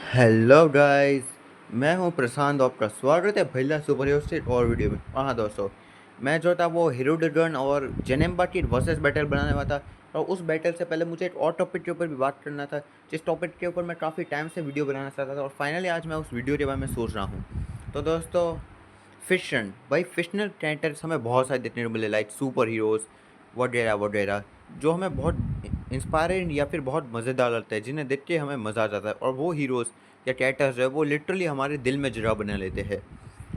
Hello guys. मैं हूं प्रशांत, आपका स्वागत है भैया सुपर हीरो स्टेट और वीडियो में। हाँ दोस्तों, मैं जो था वो हीरो ड्रैगन और जेनेम्बा की वर्सेस बैटल बनाने वाला था। और उस बैटल से पहले मुझे एक और टॉपिक के ऊपर भी बात करना था, जिस टॉपिक के ऊपर मैं काफ़ी टाइम से वीडियो बनाना चाहता था और फाइनली आज मैं उस वीडियो के बारे में सोच रहा हूँ। तो दोस्तों, फिक्शन भाई, फिक्शनल कैरेक्टर्स हमें बहुत सारे देखने को मिले, लाइक सुपर हीरोज़ वगैरह वगैरह, जो हमें बहुत इंस्पायरिंग या फिर बहुत मज़ेदार लगता है, जिन्हें देख के हमें मज़ा आ जाता है। और वो हीरोज़ या कैरेक्टर्स जो है वो लिटरली हमारे दिल में जगह बना लेते हैं।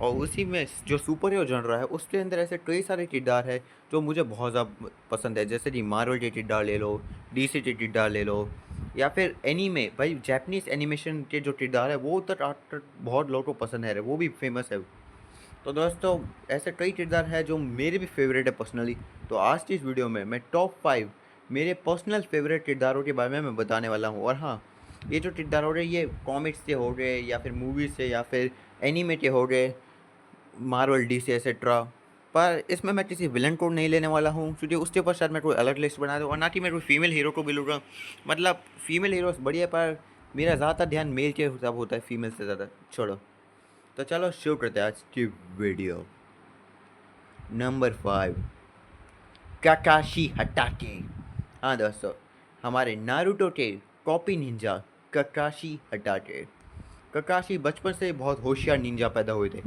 और उसी में जो सुपर हीरो जनरा है उसके अंदर ऐसे कई सारे किरदार है जो मुझे बहुत ज़्यादा पसंद है, जैसे कि मार्वल के किरदार ले लो, डीसी के किरदार ले लो, या फिर एनीमे भाई, जापानीज़ एनिमेशन के जो किरदार है वो तक आज तक बहुत लोगों को पसंद है, वो भी फेमस है। तो दोस्तों, ऐसे कई किरदार हैं जो मेरे भी फेवरेट है पर्सनली। तो आज की इस वीडियो में मैं टॉप 5 मेरे पर्सनल फेवरेट किरदारों के बारे में मैं बताने वाला हूँ। और हाँ, ये जो किरदार हो गए ये कॉमिक्स के हो गए या फिर मूवीज से या फिर एनीमे के हो गए, मार्वल डी से एक्सेट्रा। पर इसमें मैं किसी विलन को नहीं लेने वाला हूँ, क्योंकि उसके ऊपर शायद मैं कोई अलग लिस्ट बना दूँ, और ना कि मैं कोई फीमेल हीरो को भी लूँगा। मतलब फीमेल हीरोज बढ़िया, पर मेरा ज़्यादा ध्यान मेल के हिसाब होता है, फीमेल से ज़्यादा। छोड़ो, तो चलो शुरू करते हैं आज की वीडियो। नंबर 5, काकाशी हटाके। हाँ दोस्तों, हमारे नारुतो के कॉपी निंजा ककाशी हटाके। ककाशी बचपन से बहुत होशियार निंजा पैदा हुए थे।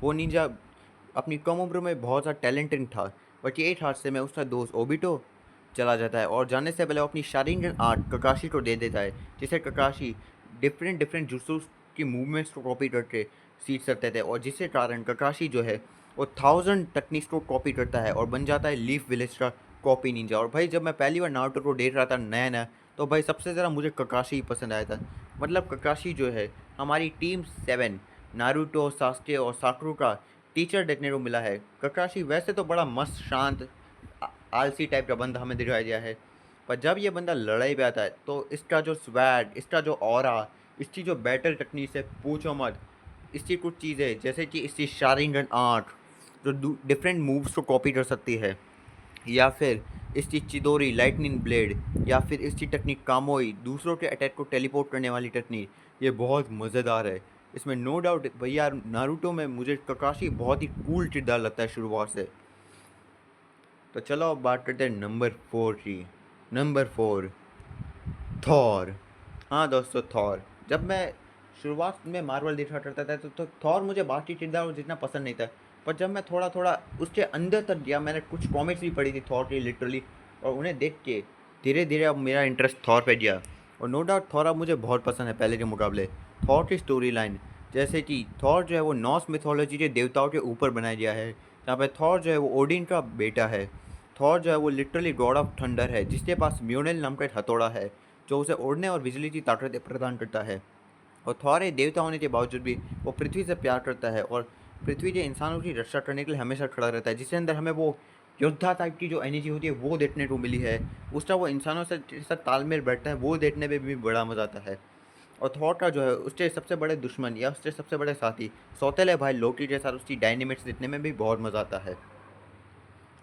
वो निंजा अपनी कम उम्र में बहुत ज़्यादा टैलेंटेड था, बट एक हादसे में उसका दोस्त ओबिटो चला जाता है और जाने से पहले वो अपनी शारिंगन आर्ट ककाशी को दे देता है, जिसे ककाशी डिफरेंट डिफरेंट जुत्सु की मूवमेंट्स को कॉपी करके सीख सकते थे। और जिसके कारण ककाशी जो है वो 1000 टेक्निक्स को कॉपी करता है और बन जाता है लीफ विलेज का कॉपी निंजा। और भाई, जब मैं पहली बार नारुतो को देख रहा था नया नया, तो भाई सबसे ज़्यादा मुझे ककाशी ही पसंद आया था। मतलब ककाशी जो है हमारी टीम 7 नारुतो, सास्के और साकुरो का टीचर देखने को मिला है। ककाशी वैसे तो बड़ा मस्त, शांत, आलसी टाइप का बंदा हमें दिखाया गया है, पर जब ये बंदा लड़ाई पे आता है तो इसका जो स्वैग, इसका जो ऑरा, इसकी जो बैटल टेक्निक है पूछो मत। इसकी कुछ चीज़ें जैसे कि इसकी शारिंगन आर्ट जो डिफरेंट मूव्स को कॉपी कर सकती है, या फिर इसकी चिदोरी लाइटनिंग ब्लेड, या फिर इसकी टेक्निक कामोई, दूसरों के अटैक को टेलीपोर्ट करने वाली टेक्निक, ये बहुत मज़ेदार है। इसमें नो डाउट भैया, नारुतो में मुझे ककाशी बहुत ही कूल किरदार लगता है शुरुआत से। तो चलो अब बात करते हैं नंबर 4 की। Number 4, Thor. हाँ दोस्तों, थॉर। जब मैं शुरुआत में मार्वल देखा करता था तो थॉर मुझे बाकी किरदार जितना पसंद नहीं था। पर जब मैं थोड़ा थोड़ा उसके अंदर तक गया, मैंने कुछ कॉमिक्स भी पढ़ी थी थॉर की लिटरली, और उन्हें देख के धीरे धीरे अब मेरा इंटरेस्ट थॉर पे गया। और नो डाउट थॉर अब मुझे बहुत पसंद है पहले के मुकाबले। थॉर की स्टोरी लाइन, जैसे कि थॉर जो है वो नॉर्स मिथोलॉजी के देवताओं के ऊपर बनाया गया है, जहाँ पे थॉर जो है वो ओडिन का बेटा है। थॉर जो है वो लिटरली गॉड ऑफ थंडर है, जिसके पास म्यूनल नाम का एक हथौड़ा है जो उसे उड़ने और बिजली की ताकत प्रदान करता है। और थॉर एक देवता होने के बावजूद भी वो पृथ्वी से प्यार करता है और पृथ्वी के इंसानों की रक्षा करने के लिए हमेशा खड़ा रहता है, जिसके अंदर हमें वो योद्धा टाइप की जो एनर्जी होती है वो देखने को मिली है। उसका वो इंसानों से जैसा तालमेल बैठता है, वो देखने में भी बड़ा मज़ा आता है। और थॉर का जो है उसके सबसे बड़े दुश्मन या उसके सबसे बड़े साथी सौतेले भाई लोकी के साथ उसकी डायनेमिक्स देखने में भी बहुत मज़ा आता है।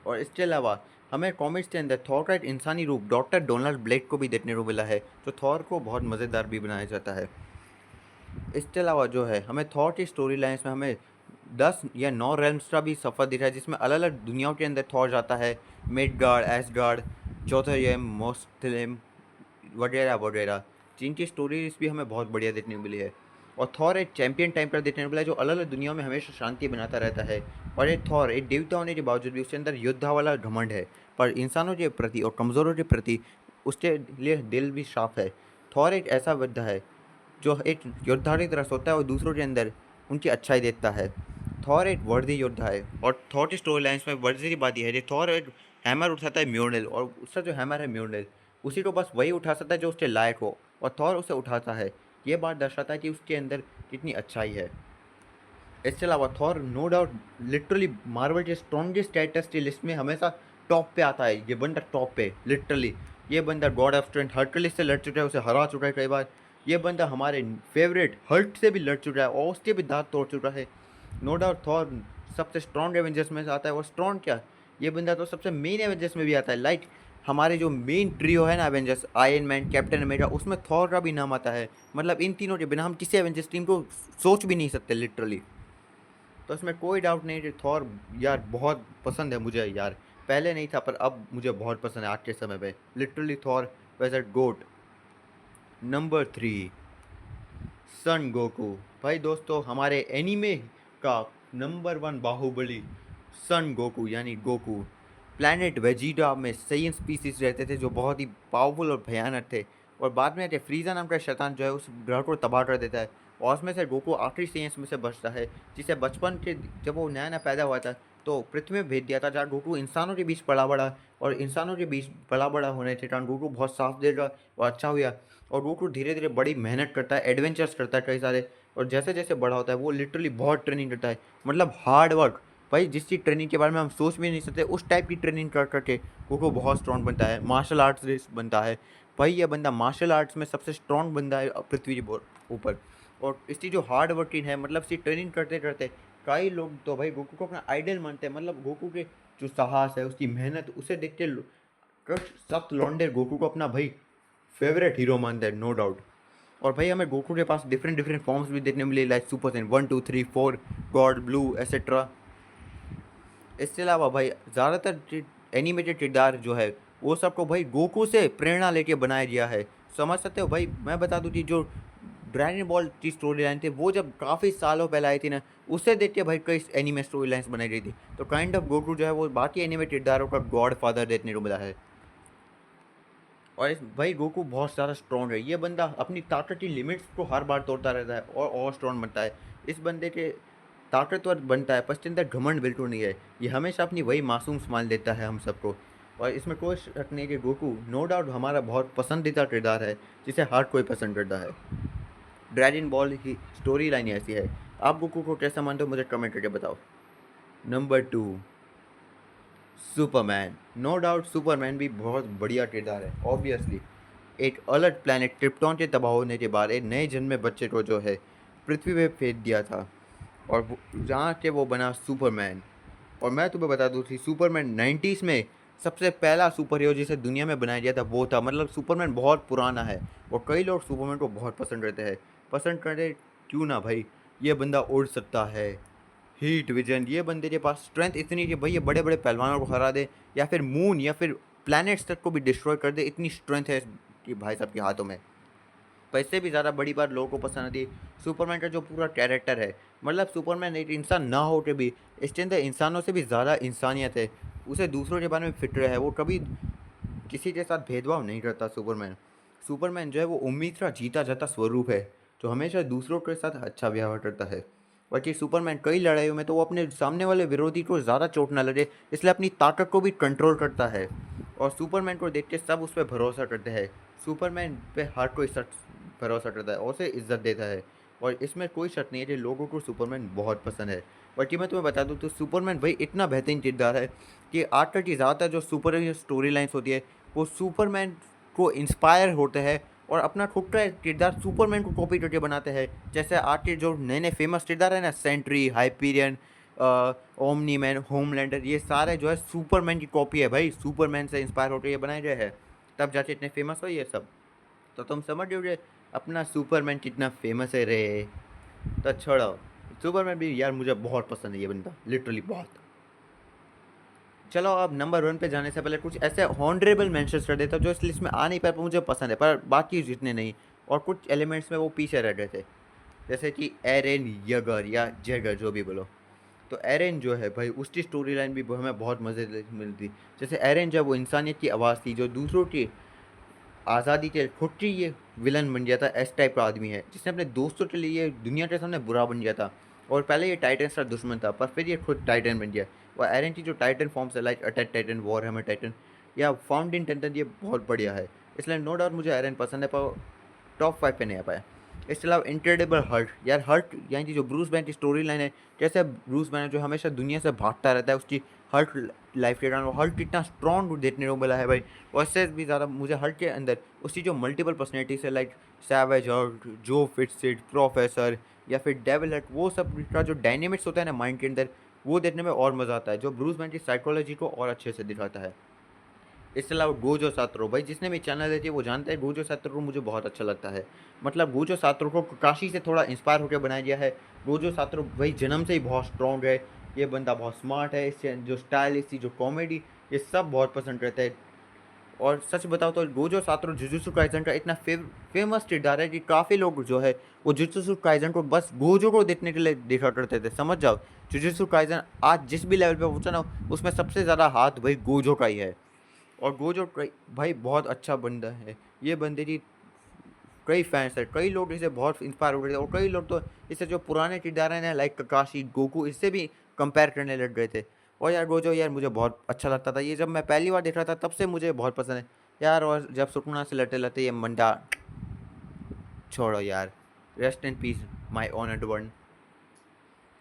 और इसके अलावा हमें कॉमिक्स के अंदर थॉर का एक इंसानी रूप डॉक्टर डोनाल्ड ब्लेक को भी देखने को मिला है, जो थॉर को बहुत मज़ेदार भी बनाया जाता है। इसके अलावा जो है हमें थॉर की स्टोरी लाइन्स में हमें 10 या 9 रेल्म्स का भी सफ़र दिख रहा है, जिसमें अलग अलग दुनियाओं के अंदर थॉर जाता है। मिडगार्ड, एसगार्ड, जोथरयम, मोस्टलेम वगैरह वगैरह, जिनकी स्टोरीज भी हमें बहुत बढ़िया देखने को मिली है। और थॉर एक चैंपियन टाइप का देखने को मिला है, जो अलग अलग दुनियाओं में हमेशा शांति बनाता रहता है। और एक थॉर एक देवता होने के बावजूद भी उसके अंदर योद्धा वाला घमंड है, पर इंसानों के प्रति और कमज़ोरों के प्रति उसके लिए दिल भी साफ है। थॉर एक ऐसा योद्धा है जो एक योद्धा की तरह सोता है और दूसरों के अंदर उनकी अच्छाई देखता है। थॉर एक वर्दी योद्धा है, और थॉर की स्टोरी लाइन्स में वर्दी की बात यह है कि थॉर एक हैमर उठाता है म्योनेल, और उसका जो हैमर है म्योनेल, उसी को बस वही उठा सकता है जो उसके लायक हो, और थॉर उसे उठाता है। ये बात दर्शाता है कि उसके अंदर कितनी अच्छाई है। इसके अलावा Thor no doubt literally Marvel के स्ट्रॉन्गेस्ट कैरेक्टर्स की लिस्ट में हमेशा टॉप पे आता है। ये बंदा टॉप पे लिटरली, ये बंदा गॉड ऑफ स्ट्रेंथ हर्कुलिस से लड़ चुका है, उसे हरा चुका है कई बार। ये बंदा हमारे फेवरेट हल्क से भी लड़ चुका है और उसके भी दांत तोड़ चुका है। नो डाउट थॉर सबसे स्ट्रॉन्ग एवेंजर्स में से आता है, और स्ट्रॉन्ग क्या, ये बंदा तो सबसे मेन एवेंजर्स में भी आता है। लाइक हमारे जो मेन ट्रियो है ना Avengers, iron man, captain America, उसमें थॉर का भी नाम आता है। मतलब इन तीनों के बिना हम किसी एवेंजर्स टीम को सोच भी नहीं सकते लिटरली। तो इसमें कोई डाउट नहीं कि थॉर यार बहुत पसंद है मुझे यार। पहले नहीं था पर अब मुझे बहुत पसंद है आज के समय पे। लिटरली थॉर वैज अ गोट। नंबर 3, सन गोकू। भाई दोस्तों, हमारे एनीमे का नंबर 1 बाहुबली सन गोकू यानी गोकू। प्लैनेट वेजिटा में सेइयन स्पीसीज रहते थे जो बहुत ही पावरफुल और भयानक थे। और बाद में फ्रीजा नाम का शैतान जो है उस ग्रह को तबाह कर देता है। और उसमें से गोकू आखिरी सेइयंस में से बचता है, जिसे बचपन के जब वो नया नया पैदा हुआ था तो पृथ्वी में भेज दिया था, जहाँ गोकू इंसानों के बीच पला बड़ा। और इंसानों के बीच पला बड़ा होने के कारण गोकू बहुत साफ देगा और अच्छा हुआ। और गोकू धीरे धीरे बड़ी मेहनत करता है, एडवेंचर्स करता है कई सारे। और जैसे जैसे बड़ा होता है वो लिटरली बहुत ट्रेनिंग करता है, मतलब हार्ड वर्क। भाई जिस चीज़ ट्रेनिंग के बारे में हम सोच भी नहीं सकते उस टाइप की ट्रेनिंग कर करके गोकू बहुत स्ट्रॉन्ग बनता है, मार्शल आर्ट्स बनता है। भाई ये बंदा मार्शल आर्ट्स में सबसे स्ट्रॉन्ग बंदा है पृथ्वी के ऊपर। और इसकी जो हार्ड वर्किंग है, मतलब इसकी ट्रेनिंग करते करते कई लोग तो भाई गोकू को अपना आइडल मानते हैं। मतलब गोकू के जो साहस है, उसकी मेहनत, उसे देख के सब लौंडे गोकू को अपना भाई फेवरेट हीरो मानते हैं, नो डाउट। और भाई हमें गोकू के पास डिफरेंट डिफरेंट फॉर्म्स भी देखने मिले, like super Saiyan 1 2 3 4, God, blue etcetera. इसके अलावा भाई ज़्यादातर एनिमेटेड किरदार जो है वो सबको भाई गोकू से प्रेरणा लेके बनाया गया है। समझ सकते हो भाई। मैं बता दूँ कि जो ड्रैगन बॉल की स्टोरी लाइन थी वो जब काफ़ी सालों पहले आई थी ना, उससे देख के भाई कई एनिमे स्टोरी लाइन्स बनाई गई थी। तो काइंड ऑफ गोकू जो है वो बाकी एनिमे किरदारों का गॉड फादर देखने को मिला है। और इस भाई गोकू बहुत ज़्यादा स्ट्रॉन्ग है। ये बंदा अपनी ताकत की लिमिट्स को हर बार तोड़ता रहता है और स्ट्रॉन्ग बनता है। इस बंदे के ताकतवर बनता है पर इसके अंदर घमंड बिल्कुल नहीं है। ये हमेशा अपनी वही मासूम स्माइल देता है हम सबको। और इसमें कोई शक नहीं कि गोकू नो डाउट हमारा बहुत पसंदीदा किरदार है, जिसे हर कोई पसंद करता है। ड्रैगन बॉल की स्टोरी लाइन ऐसी है। आप गोकू को कैसा मानते हो मुझे कमेंट करके बताओ। Number 2, Superman. No doubt Superman भी बहुत बढ़िया किरदार है। ऑब्वियसली एक अलग प्लैनेट क्रिप्टॉन के तबाह होने के बाद एक नए जन्मे बच्चे को जो है पृथ्वी पे भेज दिया था, और जहाँ के वो बना सुपरमैन। और मैं तुम्हें बता दूँ कि सुपरमैन 90s में सबसे पहला सुपर हीरो जिसे दुनिया में बनाया गया था वो था। मतलब सुपरमैन बहुत पुराना है और कई लोग सुपरमैन को बहुत पसंद करते हैं। पसंद करते क्यों ना भाई, ये बंदा उड़ सकता है, हीट विजन, ये बंदे के पास स्ट्रेंथ इतनी कि भाई ये बड़े बड़े पहलवानों को हरा दे या फिर मून या फिर प्लैनेट्स तक को भी डिस्ट्रॉय कर दे। इतनी स्ट्रेंथ है कि भाई साहब के हाथों में। पर इससे भी ज़्यादा बड़ी बात लोगों को पसंद आती है सुपरमैन का जो पूरा कैरेक्टर है। मतलब सुपरमैन एक इंसान ना हो के भी इसके अंदर इंसानों से भी ज़्यादा इंसानियत है। उसे दूसरों के बारे में फिक्र है, वो कभी किसी के साथ भेदभाव नहीं करता सुपरमैन। सुपरमैन जो है वो उम्मीद का जीता जाता स्वरूप है, जो हमेशा दूसरों के साथ अच्छा व्यवहार करता है। बाकी सुपरमैन कई लड़ाइयों में तो वो अपने सामने वाले विरोधी को ज़्यादा चोट ना लगे, इसलिए अपनी ताकत को भी कंट्रोल करता है। और सुपरमैन को देख के सब उस पर भरोसा करते हैं। सुपरमैन पे हर कोई शख्स भरोसा करता है और उसे इज्जत देता है। और इसमें कोई शक नहीं है कि लोगों को सुपरमैन बहुत पसंद है। बाकी मैं तुम्हें बता दूँ तो सुपरमैन भाई इतना बेहतरीन किरदार है कि आजकल की ज़्यादातर जो सुपर हीरो स्टोरी लाइन्स होती है वो सुपरमैन को इंस्पायर होते हैं और अपना खुद का किरदार सुपरमैन को कॉपी करके बनाते हैं। जैसे आज के जो नए नए फेमस किरदार है ना, Sentry, Hyperion, Omni Man, Homelander, ये सारे जो है सुपरमैन की कॉपी है भाई। सुपरमैन से इंस्पायर होकर ये बनाए गए हैं, तब जाके इतने फेमस हो ये सब। तो तुम समझ रहे हो अपना सुपरमैन कितना फेमस है रे। तो छोड़ो, सुपरमैन भी यार मुझे बहुत पसंद है ये बंदा, लिटरली बहुत। चलो अब नंबर 1 पे जाने से पहले कुछ ऐसे हॉनरेबल मेंशंस कर देता हूँ जो इस लिस्ट में आ नहीं पाए पर मुझे पसंद है, पर बाकी जितने नहीं। और कुछ एलिमेंट्स में वो पीछे रह गए थे, जैसे कि एरेन यगर या जैगर जो भी बोलो। तो एरेन जो है भाई उसकी स्टोरी लाइन भी हमें बहुत मज़े मिलती। जैसे एरेन जब वो इंसानियत की आवाज़ थी जो दूसरों की आज़ादी के खुद की ये विलन बन गया था। एस टाइप का आदमी है जिसने अपने दोस्तों के लिए दुनिया के सामने बुरा बन गया था। और पहले ये टाइटन्स का दुश्मन था पर फिर ये खुद टाइटन बन गया। और एरन की जो टाइटन फॉर्म्स है like attack Titan, war hammer Titan या फाउंड इन टाइटन, ये बहुत बढ़िया है। इसलिए नो डाउट मुझे एरन पसंद है पर टॉप 5 पे नहीं आ पाया। इसके अलावा इनक्रेडिबल हल्क, यार हल्क यानी कि जो ब्रूस बैन की स्टोरी लाइन है, कैसे ब्रूस बैन जो हमेशा दुनिया से भागता रहता है, उसकी हल्क लाइफ के कारण हल्क कितना स्ट्रॉन्ग देखने को मिला है भाई। और इससे भी ज़्यादा मुझे हल्क के अंदर उसकी जो मल्टीपल पर्सनैलिटीज है लाइक सैवेज हल्क, जो फिटसिट, प्रोफेसर या फिर डेविल हल्क, वो सब का जो डायनेमिक्स होता है ना माइंड के अंदर, वो देखने में और मज़ा आता है, जो ब्रूस बैन की साइकोलॉजी को और अच्छे से दिखाता है। इसके अलावा गोजो सातोरू, भाई जिसने भी चैनल देखी है वो जानता है गोजो सातोरू मुझे बहुत अच्छा लगता है। मतलब गोजो सातोरू को काशी से थोड़ा इंस्पायर होकर बनाया गया है। गोजो सातोरू भाई जन्म से ही बहुत स्ट्रॉन्ग है, ये बंदा बहुत स्मार्ट है, इससे जो स्टाइल, इसकी जो कॉमेडी, ये सब बहुत पसंद करते हैं। और सच बताओ तो गोजो सातोरू जुजुत्सु काइसेन का इतना फेमस किरदार है कि काफ़ी लोग जो है वो जुजुत्सु काइसेन को बस गोजो को देखने के लिए देखा करते थे, समझ जाओ। जुजुत्सु काइसेन आज जिस भी लेवल पे पहुंचा ना, उसमें सबसे ज़्यादा हाथ भाई गोजो का ही है। और गोजो भाई बहुत अच्छा बंदा है। ये बंदे की कई फैंस है, कई लोग इसे बहुत इंस्पायर हो गए थे, और कई लोग तो इसे जो पुराने किरदार हैं लाइक ककाशी, गोकू, इससे भी कंपेयर करने लग गए थे। और यार गोजो यार मुझे बहुत अच्छा लगता था, ये जब मैं पहली बार देख रहा था तब से मुझे बहुत पसंद है यार। और जब सुकुना से लड़ते लड़ते ये मंडा, छोड़ो यार, rest in peace my honoured one.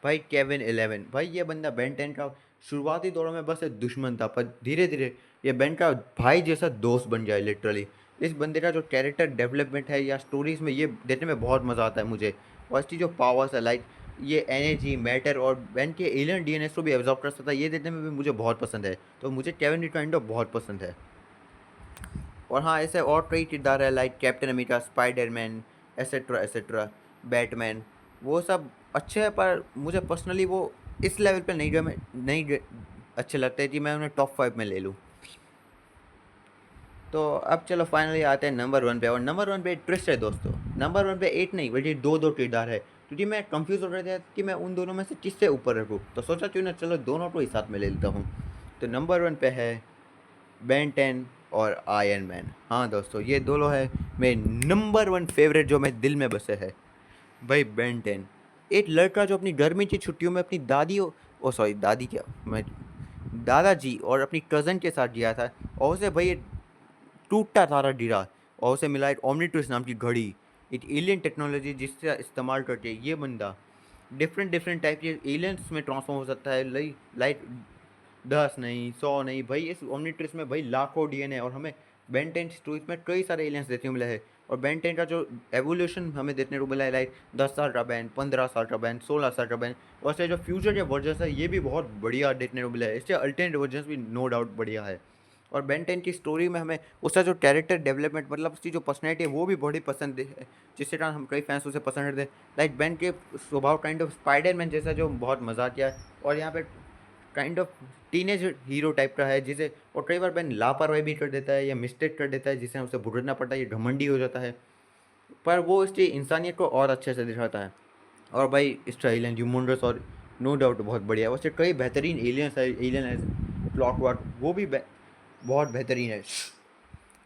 भाई केविन 11, भाई ये बंदा बेन 10 का शुरुआती दौरों में बस एक दुश्मन था, पर धीरे धीरे ये बेन का भाई जैसा दोस्त बन जाए लिटरली। इस बंदे का जो कैरेक्टर डेवलपमेंट है या स्टोरीज में, ये देखने में बहुत मज़ा आता है मुझे। और इसकी जो पावर्स है लाइक ये एनर्जी, मैटर, और बेन के एलियन डीएनए को भी एब्जॉर्ब कर सकता है, ये देखने में भी मुझे बहुत पसंद है। तो मुझे केविन रिकाइंडो बहुत पसंद है। और हाँ, ऐसे और कई किरदार है like captain America, Spiderman, etcetera etcetera, Batman, वो सब अच्छे हैं, पर मुझे पर्सनली वो इस लेवल पे नहीं अच्छे लगते कि मैं उन्हें टॉप 5 में ले लूँ। तो अब चलो फाइनली आते हैं नंबर 1 पे। और नंबर 1 पे ट्विस्ट है दोस्तों, नंबर 1 पे 8 नहीं बल्कि दो दो किरदार है, क्योंकि मैं कंफ्यूज हो रहा था कि मैं उन दोनों में से किससे ऊपर रखूँ, तो सोचा क्यों ना चलो दोनों को ही साथ में ले लेता हूँ। तो नंबर 1 पे है बेन 10 और आयरन मैन। हाँ दोस्तों, ये दोनों है मेरे नंबर 1 फेवरेट जो मेरे दिल में बसे है। भाई बेन 10 एक लड़का जो अपनी गर्मी की छुट्टियों में अपनी दादी, ओ सॉरी दादी क्या, मैं दादाजी और अपनी कज़न के साथ गया था, और उसे भाई एक टूटता तारा गिरा, और उसे मिला एक ओमनीट्रिस नाम की घड़ी, एक एलियन टेक्नोलॉजी जिससे इस्तेमाल करके ये बंदा डिफरेंट डिफरेंट टाइप के एलियंस में ट्रांसफॉर्म हो सकता है। लाइक 10 नहीं, 100 नहीं, भाई इस ओमनीट्रिस में भाई लाखों डीएनए। और हमें बेन 10 स्टोरीज में कई सारे एलियंस देखने को मिले हैं। और बेन 10 का जो एवोल्यूशन हमें देखने को मिला है लाइक 10 साल का बैन, 15 साल का बैन, 16 साल का बैन, और इससे जो फ्यूचर के वर्जन है ये भी बहुत बढ़िया देखने को मिला है। इससे अल्टरनेट वर्जन भी नो डाउट बढ़िया है। और बेन 10 की स्टोरी में हमें उसका जो कैरेक्टर डेवलपमेंट, मतलब उसकी जो पर्सनैलिटी है वो भी बड़ी पसंद है, जिसके कारण हम कई फैंस उसे पसंद करते हैं। लाइक बेन के स्वभाव काइंड ऑफ स्पाइडरमैन जैसा जो बहुत मजाक किया है, और यहाँ पे kind of teenage hero type का है, जिसे और कई बार बेन लापरवाही भी कर देता है या मिस्टेक कर देता है, जिसे उसे भुगतना पड़ता है, ये घमंडी हो जाता है, पर वो इसकी इंसानियत को और अच्छे से दिखाता है। और भाई इसका एलियन ह्यूमंडस और नो डाउट बहुत बढ़िया है। वैसे कई बेहतरीन एलियंस है, एलियन है क्लॉक वाक, वो भी बहुत बेहतरीन है।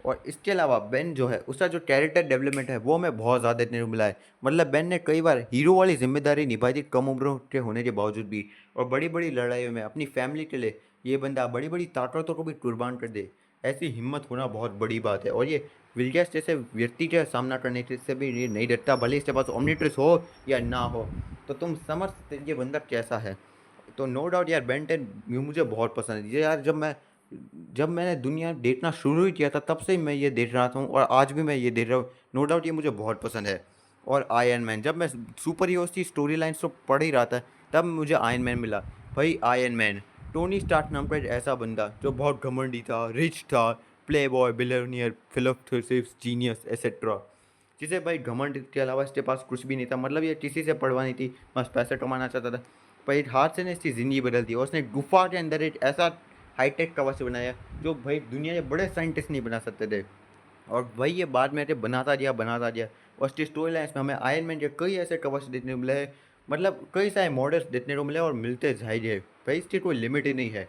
और इसके अलावा बेन जो है उसका जो कैरेक्टर डेवलपमेंट है वो हमें बहुत ज़्यादा देखने को मिला है। मतलब बेन ने कई बार हीरो वाली जिम्मेदारी निभाई थी कम उम्र के होने के बावजूद भी, और बड़ी बड़ी लड़ाइयों में अपनी फैमिली के लिए ये बंदा बड़ी बड़ी ताकतों को भी कुर्बान कर दे, ऐसी हिम्मत होना बहुत बड़ी बात है। और ये विलियस जैसे व्यक्ति का सामना करने से भी ये नहीं डरता, भले इसके पास ओमनीट्रिस हो या ना हो। तो तुम समझ सकते हो ये बंदा कैसा है। तो नो डाउट यार बेन 10 मुझे बहुत पसंद है। ये यार जब मैंने दुनिया देखना शुरू ही किया था तब से ही मैं ये देख रहा था हूँ, और आज भी मैं ये देख रहा हूँ। नो डाउट ये मुझे बहुत पसंद है। और आयरन मैन, जब मैं सुपर हीरोज की स्टोरी लाइन्स तो पढ़ ही रहा था तब मुझे आयरन मैन मिला। भाई आयरन मैन टोनी स्टार्क नाम का एक ऐसा बंदा जो बहुत घमंडी था, रिच था, play boy, billionaire, philosophist, genius et cetera, जिसे भाई घमंड के अलावा इसके पास कुछ भी नहीं था। मतलब ये किसी से पढ़वा नहीं थी, बस पैसे कमाना चाहता था। पर एक हाथ से ने इसकी ज़िंदगी बदल दी, और उसने गुफा के अंदर एक ऐसा हाईटेक कवच बनाया जो भाई दुनिया के बड़े साइंटिस्ट नहीं बना सकते थे। और वही ये बाद में बनाता गया। और उसकी स्टोरी लाइन्स में हमें आयरन मैन के कई ऐसे कवच देखने को मिले हैं, मतलब कई सारे मॉडल्स देखने को मिले और मिलते जाएंगे। भाई इसकी कोई लिमिट ही नहीं है।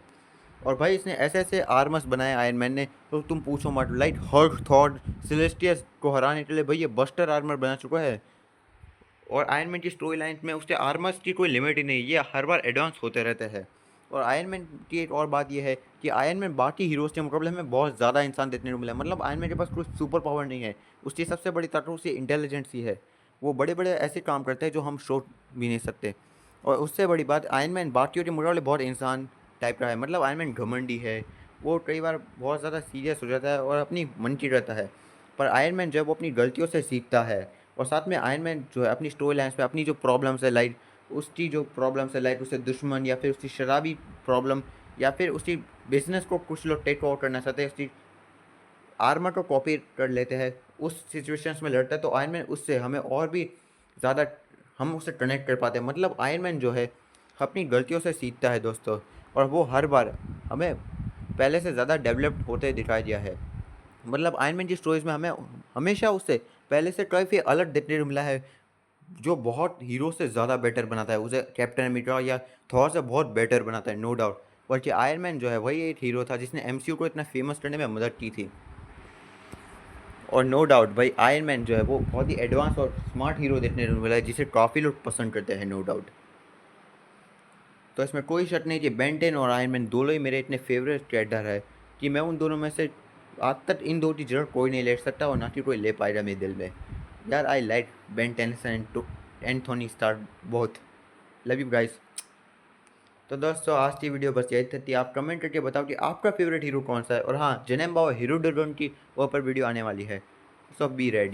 और भाई इसने ऐसे ऐसे आर्मर्स बनाए आयरन मैन ने, तो तुम पूछो मत। लाइक हल्क, थॉर, सेलेस्टियस को हराने के लिए भाई ये बस्टर आर्मर बना चुका है। और आयरन मैन की स्टोरी लाइन में उसके आर्मर्स की कोई लिमिट ही नहीं, ये हर बार एडवांस होते रहते हैं। और आयरन मैन की एक और बात यह है कि आयरन मैन बाकी हीरोज़ के मुकाबले में बहुत ज़्यादा इंसान देखने को मिला है। मतलब आयरन मैन के पास कोई सुपर पावर नहीं है, उसकी सबसे बड़ी ताकत उसकी इंटेलिजेंस ही है। वो बड़े बड़े ऐसे काम करते हैं जो हम सोच भी नहीं सकते। और उससे बड़ी बात, आयरन मैन बाकियों के मुकाबले बहुत इंसान टाइप का है। मतलब आयरन मैन घमंडी है, वो कई बार बहुत ज़्यादा सीरियस हो जाता है और अपनी मन की रहता है। पर आयरन मैन जो है वो अपनी गलतियों से सीखता है। और साथ में आयरन मैन जो है अपनी स्टोरी लाइन्स में अपनी जो प्रॉब्लम्स है, लाइक उसकी जो प्रॉब्लम्स है, लाइक उससे दुश्मन या फिर उसकी शराबी प्रॉब्लम, या फिर उसकी बिजनेस को कुछ लोग टेक ओवर करना चाहते हैं, उसकी आर्मर को कॉपी कर लेते हैं, उस सिचुएशंस में लड़ता है, तो आयरन मैन उससे हमें और भी ज़्यादा हम उससे कनेक्ट कर पाते हैं। मतलब आयरन मैन जो है अपनी गलतियों से सीखता है दोस्तों, और वो हर बार हमें पहले से ज़्यादा डेवलप्ड होते दिखाई दिया है। मतलब आयरन मैन की स्टोरीज में हमें हमेशा उससे पहले से काफ़ी अलग देखने को मिला है, जो बहुत हीरो से ज़्यादा बेटर बनाता है, उसे कैप्टन अमेरिका या थॉर से बहुत बेटर बनाता है, नो डाउट। बल्कि आयरन मैन जो है वही एक हीरो था जिसने एमसीयू को इतना फेमस करने में मदद की थी। और नो डाउट भाई आयरन मैन जो है वो बहुत ही एडवांस और स्मार्ट हीरो देखने को मिला है, जिसे काफ़ी लोग पसंद करते हैं, नो डाउट। तो इसमें कोई शक नहीं कि बेन 10 और आयरन मैन दोनों ही मेरे इतने फेवरेट कैरेक्टर है कि मैं उन दोनों में से आज तक इन दो की जगह कोई नहीं ले सकता, और ना कि कोई ले पाएगा मेरे दिल में। यार I like Ben 10 and Anthony Stark बहुत। Love you guys. तो दोस्तों आज की वीडियो बस यही थी। आप कमेंट करके बताओ कि आपका फेवरेट हीरो कौन सा है, और हाँ जेनेम्बा और हीरो ड्रैगन की ऊपर वीडियो आने वाली है, सो बी रेडी।